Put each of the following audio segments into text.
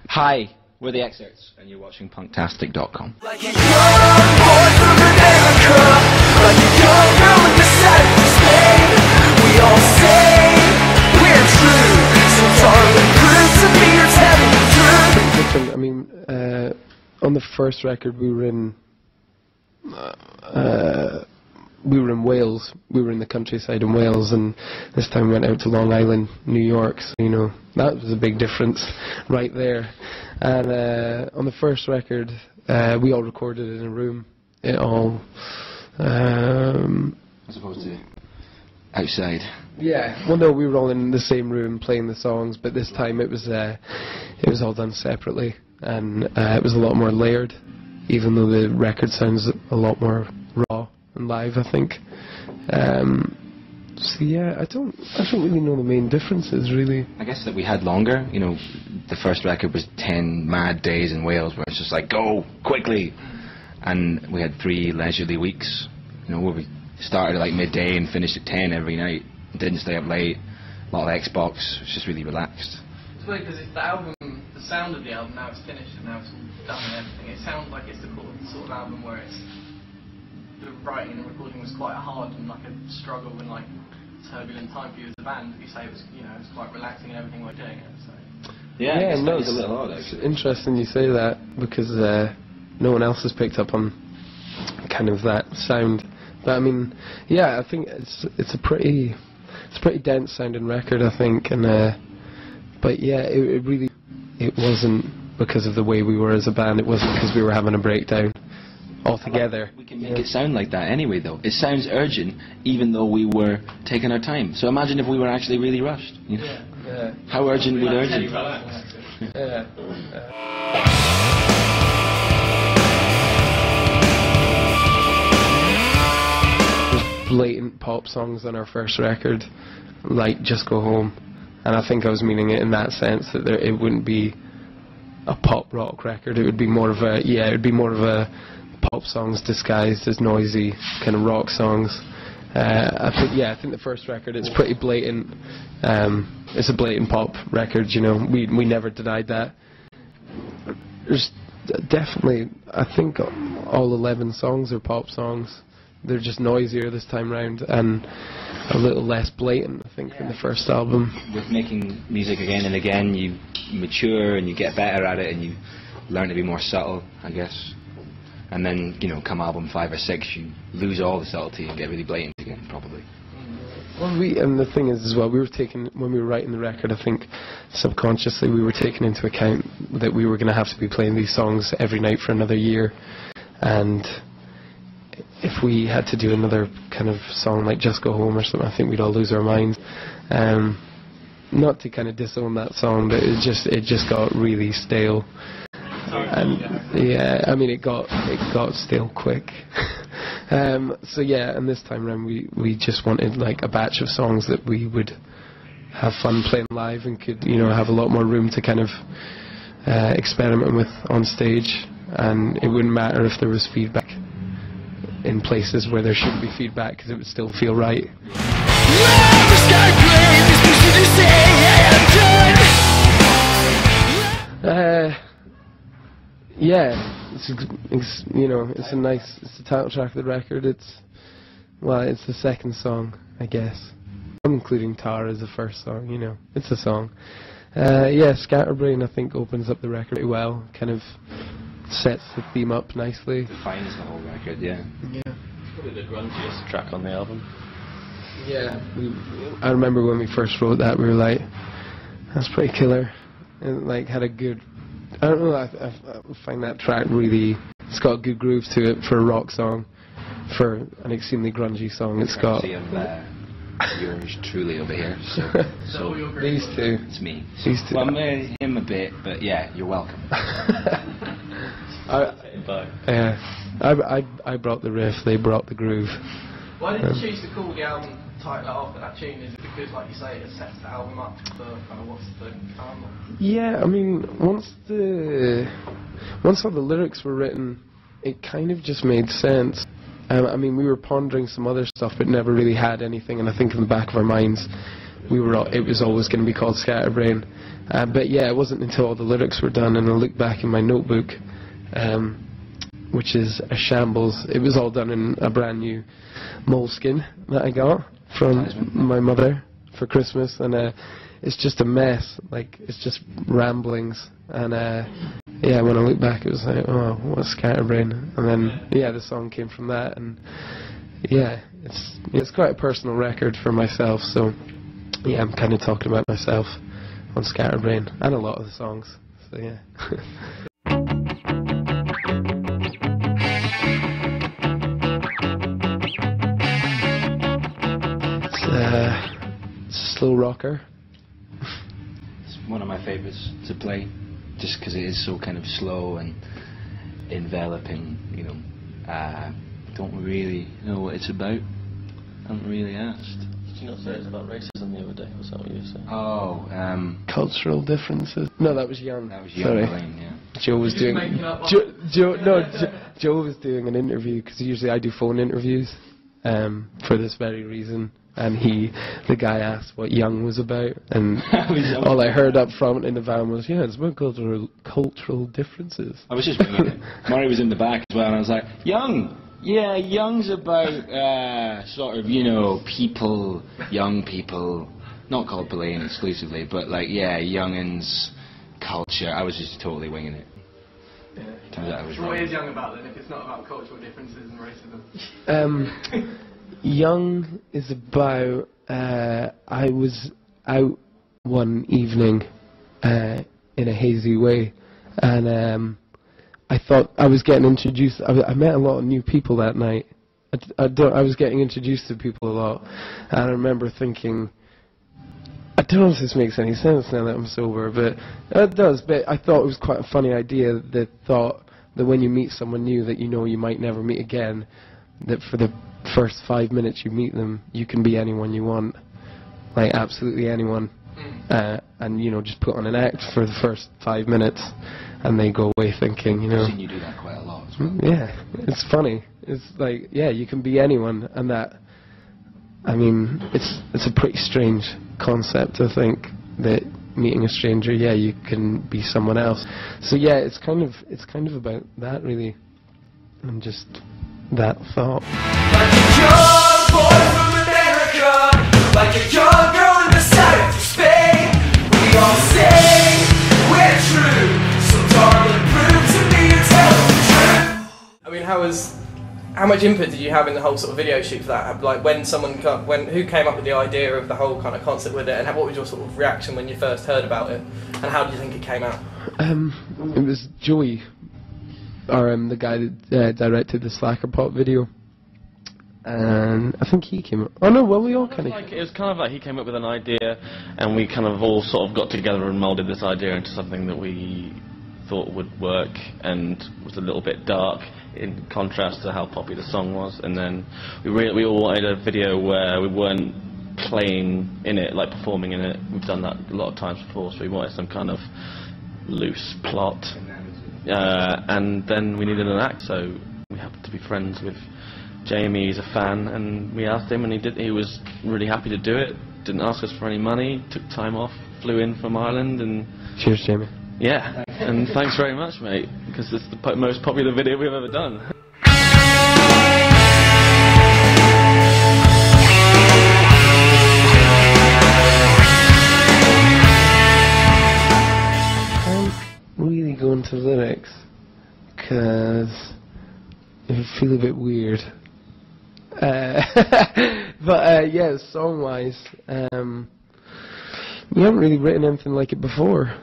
Hi, we're the Xcerts, and you're watching Punktastic.com. Like a young boy from America, like a young girl in the south of Spain. We all say we're true, so darling, prove to me you're telling the truth. Different. I mean, on the first record we were in Wales. We were in the countryside in Wales, and this time we went out to Long Island, New York. So, you know, that was a big difference right there. And on the first record, we all recorded in a room. It all, As opposed to outside. yeah. Well, no, we were all in the same room playing the songs, but this time it was all done separately, and it was a lot more layered, even though the record sounds a lot more raw and live, I think. So yeah, I don't really know the main differences, really. I guess that we had longer. You know, the first record was 10 mad days in Wales where it's just like, go, quickly. And we had 3 leisurely weeks, you know, where we started at like midday and finished at 10 every night. Didn't stay up late. A lot of Xbox. It was just really relaxed. It's weird because the album, the sound of the album, now it's finished and now it's all done and everything. It sounds like it's the sort of album where it's the writing and recording was quite hard and like a struggle and like turbulent time for you as a band. You say it was, you know, it was quite relaxing and everything while doing it. So. Yeah, no, it's a little odd actually. Interesting you say that, because no one else has picked up on kind of that sound. But I mean, yeah, I think it's a pretty dense sounding record, I think, and but yeah, it wasn't because of the way we were as a band. It wasn't because we were having a breakdown altogether. We can make it sound like that anyway, though. It sounds urgent, even though we were taking our time. So imagine if we were actually really rushed. You know? Yeah. How urgent would urgent? Yeah. There's blatant pop songs on our first record, like Just Go Home, and I think I was meaning it in that sense, that it wouldn't be a pop rock record. It would be more of a pop songs disguised as noisy kind of rock songs. I think the first record, it's pretty blatant. It's a blatant pop record, you know. We never denied that. There's definitely, I think all 11 songs are pop songs. They're just noisier this time round and a little less blatant, I think, than the first album. With making music again and again, you mature and you get better at it and you learn to be more subtle, I guess. And then, you know, come album 5 or 6, you lose all the subtlety and get really blatant again, probably. Well, and the thing is as well, when we were writing the record, I think subconsciously we were taking into account that we were going to have to be playing these songs every night for another year, and if we had to do another kind of song like Just Go Home or something, I think we'd all lose our minds. Not to kind of disown that song, but it just got really stale. And yeah, I mean, it got stale quick. So yeah, and this time around we just wanted like a batch of songs that we would have fun playing live and could, you know, have a lot more room to kind of experiment with on stage, and it wouldn't matter if there was feedback in places where there shouldn't be feedback, because it would still feel right. Yeah, it's the title track of the record. It's the second song, I guess. I'm including Tara as the first song, you know. It's a song. Yeah, Scatterbrain, I think, opens up the record pretty well. Kind of sets the theme up nicely. Defines the whole record, yeah. Yeah. It's probably the grungiest track on the album. Yeah. I remember when we first wrote that, we were like, that's pretty killer. And like had a good, I don't know, I find that track really, it's got a good groove to it for a rock song. For an extremely grungy song, it's got... Yours truly over here. So these two. It's me. These two. Well, him a bit, but yeah, you're welcome. I brought the riff, they brought the groove. Why did you choose to call the album title after that tune? Is it because, like you say, it sets the album up for kind of what's to come? Yeah, I mean, once all the lyrics were written, it kind of just made sense. I mean, we were pondering some other stuff, but never really had anything, and I think in the back of our minds, it was always going to be called Scatterbrain. But yeah, it wasn't until all the lyrics were done and I looked back in my notebook, which is a shambles. It was all done in a brand new moleskin that I got from my mother for Christmas, and it's just a mess. Like, it's just ramblings, and yeah, when I look back, it was like, oh, what's Scatterbrain? And then yeah, the song came from that, and yeah, it's quite a personal record for myself. So yeah, I'm kind of talking about myself on Scatterbrain and a lot of the songs. So yeah. It's a slow rocker. It's one of my favourites to play, just because it is so kind of slow and enveloping. You know, don't really know what it's about. Haven't really asked. Did you not say it's about racism the other day? Was that what you were saying? Oh, Cultural differences. No, that was Young. that was Young Sorry. Blaine, yeah. Joe was doing. Joe was doing an interview, because usually I do phone interviews for this very reason. And the guy asked what Young was about, and all I heard up front in the van was, yeah, it's about cultural differences. I was just winging it. Murray was in the back as well, and I was like, Young! Yeah, Young's about, sort of, you know, people, young people, not called Blaine exclusively, but like, yeah, young'uns, culture. I was just totally winging it. Yeah. Turns out I was So wrong. what is Young about then, if it's not about cultural differences and racism? Young is about, I was out one evening in a hazy way, and I thought I was getting introduced. I met a lot of new people that night. I was getting introduced to people a lot, and I remember thinking, I don't know if this makes any sense now that I'm sober, but it does. But I thought it was quite a funny idea, that thought that when you meet someone new that you know you might never meet again, that for the first 5 minutes you meet them, you can be anyone you want, like absolutely anyone, and you know, just put on an act for the first 5 minutes, and they go away thinking, you know. I've seen you do that quite a lot as well. Yeah, it's funny. It's like, yeah, you can be anyone, and that, I mean, it's a pretty strange concept, I think, that meeting a stranger, yeah, you can be someone else. So yeah, it's kind of about that, really, and just that thought. Like a young boy from America, like a young girl in the south of Spain. We all say we're true, so darling, prove to me and tell the truth. I mean, how much input did you have in the whole sort of video shoot for that? Like, who came up with the idea of the whole kind of concept with it, and what was your sort of reaction when you first heard about it, and how do you think it came out? It was Joey, or the guy that directed the Slacker Pop video, and I think he came up. Oh no, well, we all kind of. It was kind of like he came up with an idea, and we kind of all sort of got together and moulded this idea into something that we thought would work and was a little bit dark in contrast to how poppy the song was. And then we all wanted a video where we weren't playing in it, like performing in it. We've done that a lot of times before, so we wanted some kind of loose plot. And then we needed an act, so we happened to be friends with Jamie. He's a fan, and we asked him, and he was really happy to do it. Didn't ask us for any money, took time off, flew in from Ireland, and Cheers, Jamie. yeah, and thanks very much, mate, because it's the most popular video we've ever done. Really go into lyrics, because it would feel a bit weird. But yeah, song-wise, we haven't really written anything like it before.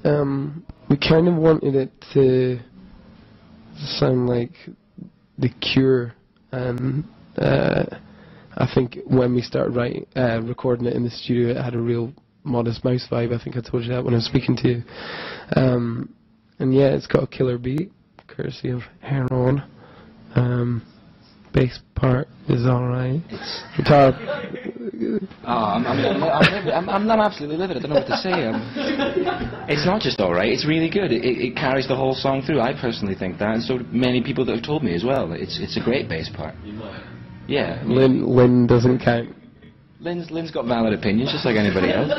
We kind of wanted it to sound like The Cure, and I think when we started recording it in the studio, it had a real Modest Mouse vibe. I think I told you that when I was speaking to you. And yeah, it's got a killer beat, courtesy of Heron. Bass part is alright. Guitar. I'm absolutely livid. I don't know what to say. It's not just alright, it's really good. It carries the whole song through. I personally think that, and so do many people that have told me as well. It's a great bass part. Yeah. Lynn doesn't count. Lynn's got valid opinions, just like anybody else.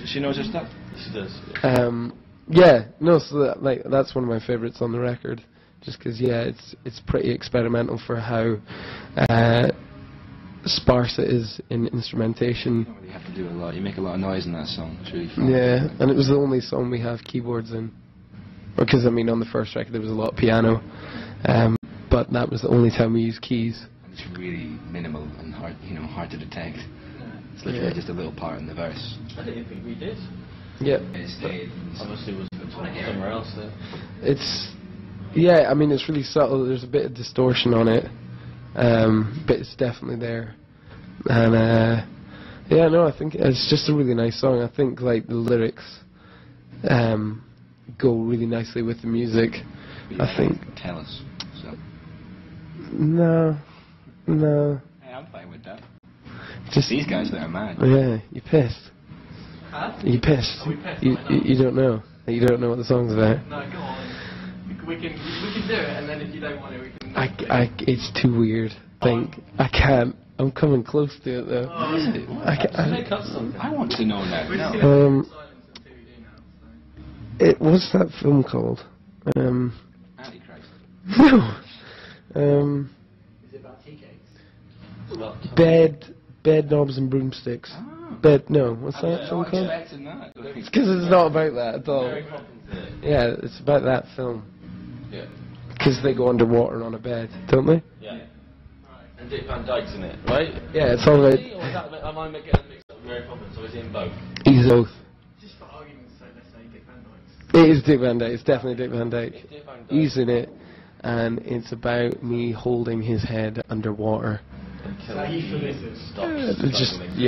She knows her stuff. She does. Yeah, no, so that's one of my favourites on the record, just because it's pretty experimental for how sparse it is in instrumentation. You don't really have to do a lot. You make a lot of noise in that song. It's really fun. Yeah, and it was the only song we have keyboards in, because I mean on the first record there was a lot of piano, but that was the only time we used keys. And it's really minimal and hard to detect. It's literally just a little part in the verse. I didn't think we did. Yeah. It stayed. Obviously, it was somewhere else there. I mean it's really subtle. There's a bit of distortion on it, but it's definitely there. And I think it's just a really nice song. I think like the lyrics go really nicely with the music. I think. Tell us. So. No. Hey, I'm fine with that. Just these guys that are mad. Yeah, you're pissed. Huh? You're pissed. Are we pissed? You don't know. You don't know what the song's about. No, go on. We can do it, and then if you don't want it, we can. It's too weird. I can't. I'm coming close to it though. Oh, is it? Make up something. I want to know now. We're just No. gonna silence until we do now. What's that film called? Antichrist. No. Is it about tea cakes? Bed knobs and broomsticks. Ah. What's that film called? Expecting that. It's because it's not about that at all. Mary Poppins did it. Yeah, it's about that film. Yeah. Because they go underwater on a bed, don't they? Yeah. And Dick Van Dyke's in it, right? Yeah, it's all about. Or is that, am I getting mixed up with Mary Poppins, or is he in both? He's both. Just for argument's sake, let's say Dick Van Dyke's. It is Dick Van Dyke. It's definitely Dick Van Dyke. It's Dick Van Dyke. He's in it, and it's about me holding his head underwater. Until So he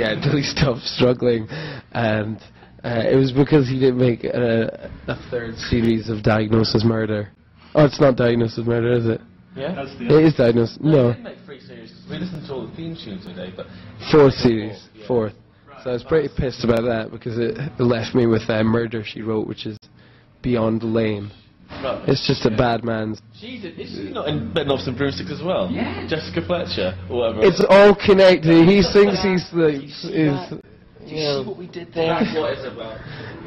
Until he stopped struggling, and it was because he didn't make a third series of Diagnosis Murder. Oh, it's not Diagnosis Murder, is it? Yeah? It is Diagnosis. No. No, We didn't make 3 series, because we listened to all the theme tunes today, but... fourth series, Yeah. fourth. So I was pretty pissed about that, because it left me with Murder, She Wrote, which is beyond lame. Right. It's just a bad man's. Is she not in Bed Knobs and Broomsticks as well? Yeah. Jessica Fletcher, or whatever. It's all connected. He thinks he's the... Do you see what we did there? That's what it's about.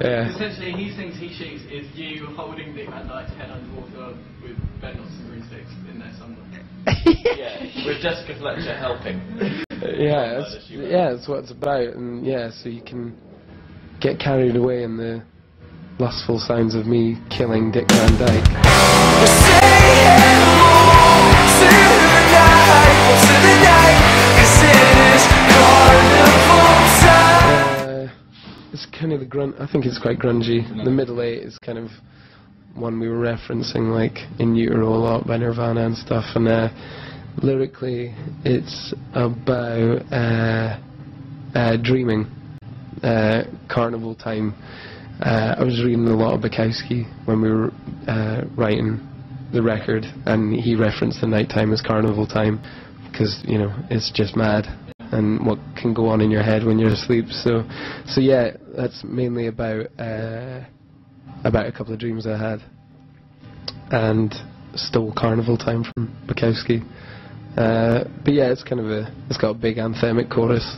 Yeah. Essentially, he thinks he shoots is you holding Dick Van Dyke's head underwater with bed knots and broomsticks in there somewhere. Yeah, with Jessica Fletcher helping. That's what it's about, and so you can get carried away in the lustful sounds of me killing Dick Van Dyke. It's kind of the grunt. I think it's quite grungy. The middle eight is kind of one we were referencing, like In Utero a lot by Nirvana and stuff, and lyrically it's about dreaming, carnival time. I was reading a lot of Bukowski when we were writing the record, and he referenced the nighttime as carnival time, because it's just mad and what can go on in your head when you're asleep. So yeah, that's mainly about a couple of dreams I had, and stole carnival time from Bukowski. But yeah, it's got a big anthemic chorus.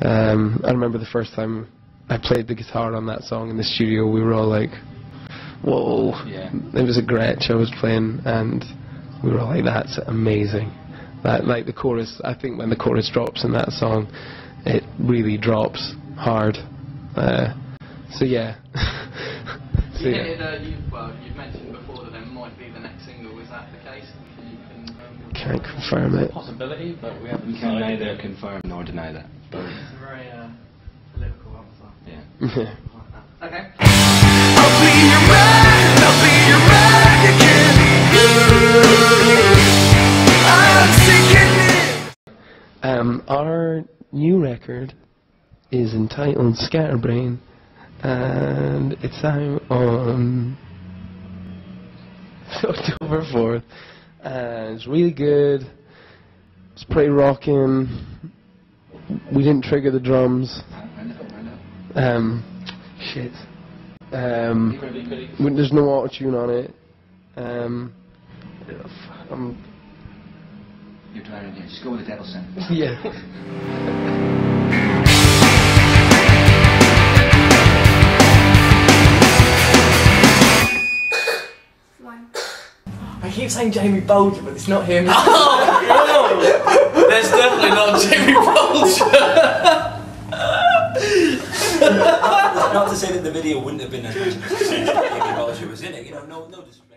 I remember the first time I played the guitar on that song in the studio, we were all like, whoa. Yeah. It was a Gretsch I was playing, and we were all like, that's amazing. That, like the chorus, I think when the chorus drops in that song, it really drops hard. So yeah. You've mentioned before that there might be the next single. Is that the case? Can't confirm it. Possibility, but we haven't We can decided. neither confirm nor deny that. It's a very political answer. Yeah. Okay. I'll be your man, I'll be your man again. I'm sinking in. Our new record is entitled Scatterbrain, and it's out on October 4th. It's really good. It's pretty rocking. We didn't trigger the drums. Shit. There's no auto-tune on it. You're trying again. Just go with the devil's sentence. Yeah. I keep saying Jamie Bolger, but it's not him. Oh, there's definitely not Jamie Bolger. Not to say that the video wouldn't have been 100% Jamie Bolger was in it, you know, no disrespect.